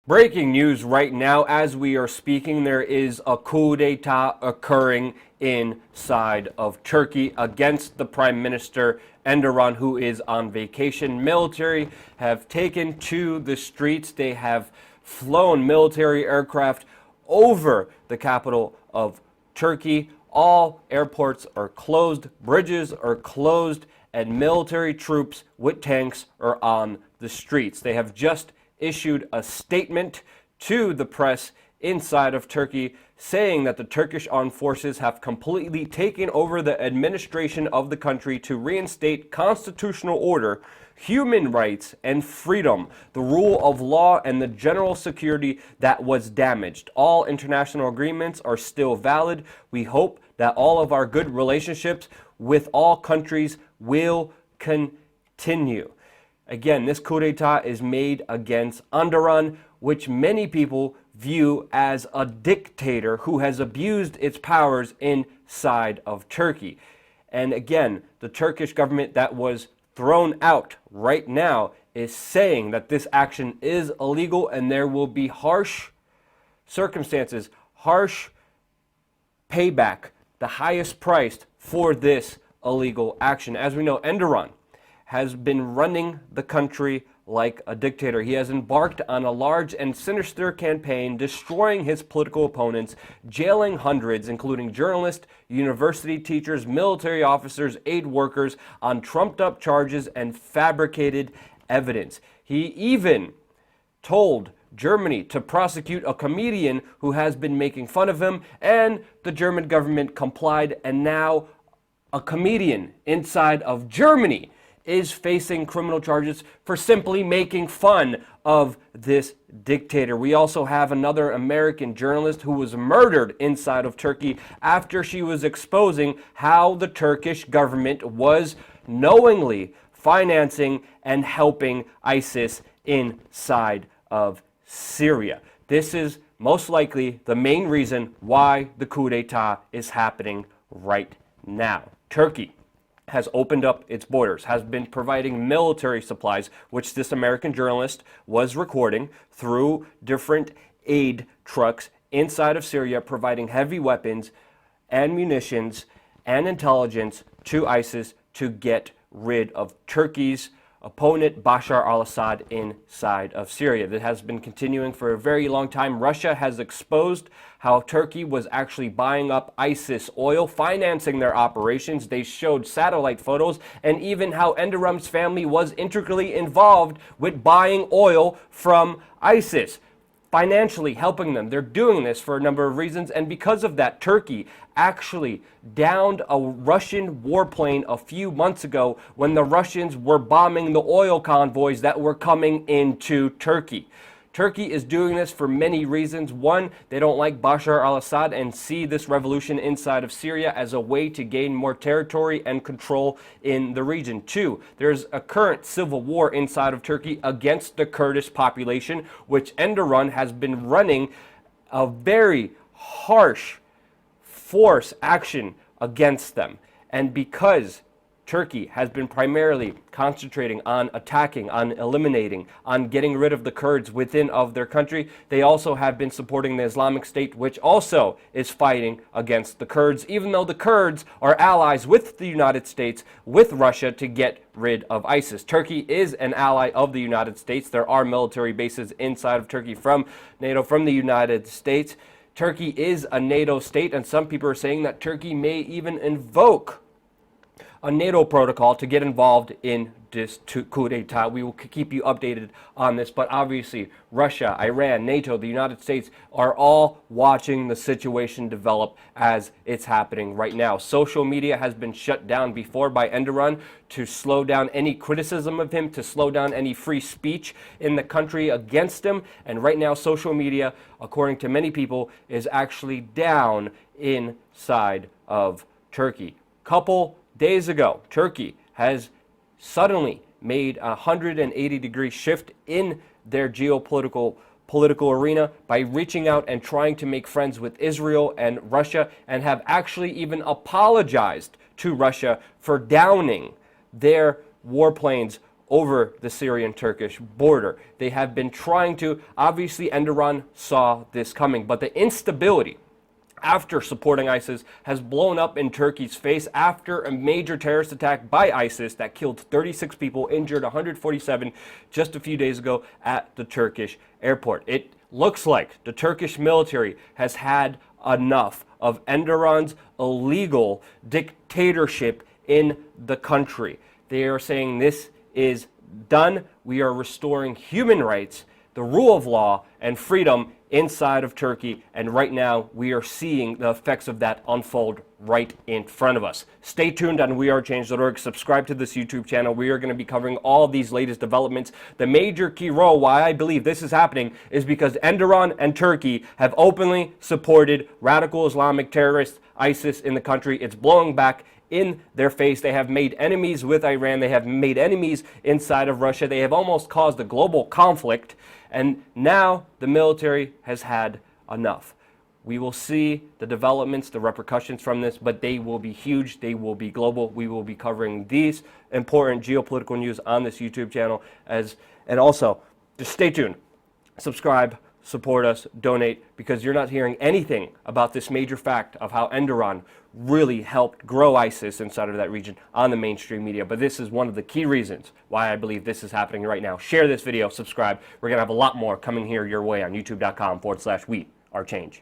Breaking news right now as we are speaking, there is a coup d'etat occurring inside of Turkey against the Prime Minister Erdogan, who is on vacation. Military have taken to the streets. They have flown military aircraft over the capital of Turkey. All airports are closed, bridges are closed, and military troops with tanks are on the streets. They have just issued a statement to the press inside of Turkey saying that the Turkish armed forces have completely taken over the administration of the country to reinstate constitutional order, human rights and freedom, the rule of law, and the general security that was damaged. All international agreements are still valid. We hope that all of our good relationships with all countries will continue. Again, this coup d'etat is made against Erdogan, which many people view as a dictator who has abused its powers inside of Turkey. And again, the Turkish government that was thrown out right now is saying that this action is illegal and there will be harsh circumstances, harsh payback, the highest price for this illegal action. As we know, Erdogan has been running the country like a dictator. He has embarked on a large and sinister campaign, destroying his political opponents, jailing hundreds, including journalists, university teachers, military officers, aid workers, on trumped-up charges and fabricated evidence. He even told Germany to prosecute a comedian who has been making fun of him, and the German government complied, and now a comedian inside of Germany is facing criminal charges for simply making fun of this dictator. We also have another American journalist who was murdered inside of Turkey after she was exposing how the Turkish government was knowingly financing and helping ISIS inside of Syria. This is most likely the main reason why the coup d'etat is happening right now. Turkey has opened up its borders, has been providing military supplies, which this American journalist was recording through different aid trucks inside of Syria, providing heavy weapons and munitions and intelligence to ISIS to get rid of Turkey's opponent Bashar al-Assad inside of Syria. That has been continuing for a very long time. Russia has exposed how Turkey was actually buying up ISIS oil, financing their operations. They showed satellite photos, and even how Erdogan's family was integrally involved with buying oil from ISIS, financially helping them. They're doing this for a number of reasons, and because of that, Turkey actually downed a Russian warplane a few months ago when the Russians were bombing the oil convoys that were coming into Turkey. Turkey is doing this for many reasons. One, they don't like Bashar al-Assad and see this revolution inside of Syria as a way to gain more territory and control in the region. Two, there's a current civil war inside of Turkey against the Kurdish population, which Erdogan has been running a very harsh force action against them. And because Turkey has been primarily concentrating on attacking, on eliminating, on getting rid of the Kurds within of their country, they also have been supporting the Islamic State, which also is fighting against the Kurds, even though the Kurds are allies with the United States, with Russia, to get rid of ISIS. Turkey is an ally of the United States. There are military bases inside of Turkey from NATO, from the United States. Turkey is a NATO state, and some people are saying that Turkey may even invoke a NATO protocol to get involved in this coup d'etat. We will keep you updated on this, but obviously Russia, Iran, NATO, the United States are all watching the situation develop as it's happening right now. Social media has been shut down before by Erdogan to slow down any criticism of him, to slow down any free speech in the country against him, and right now social media, according to many people, is actually down inside of Turkey. Couple days ago, Turkey has suddenly made a 180-degree shift in their geopolitical arena by reaching out and trying to make friends with Israel and Russia, and have actually even apologized to Russia for downing their warplanes over the Syrian-Turkish border. They have been trying to, obviously Enderun saw this coming, but the instability after supporting ISIS has blown up in Turkey's face after a major terrorist attack by ISIS that killed 36 people, injured 147 just a few days ago at the Turkish airport. It looks like the Turkish military has had enough of Enderun's illegal dictatorship in the country. They are saying this is done. We are restoring human rights, the rule of law, and freedom inside of Turkey, and right now we are seeing the effects of that unfold right in front of us. Stay tuned on wearechange.org. Subscribe to this YouTube channel. We are going to be covering all these latest developments. The major key role why I believe this is happening is because Enderun and Turkey have openly supported radical Islamic terrorists, ISIS, in the country. It's blowing back in their face. They have made enemies with Iran. They have made enemies inside of Russia. They have almost caused a global conflict. And now the military has had enough. We will see the developments, the repercussions from this, but they will be huge. They will be global. We will be covering these important geopolitical news on this YouTube channel. And also, just stay tuned. Subscribe, support us, donate, because you're not hearing anything about this major fact of how Enderun really helped grow ISIS inside of that region on the mainstream media. But this is one of the key reasons why I believe this is happening right now. Share this video, subscribe. We're going to have a lot more coming here your way on youtube.com/we are change.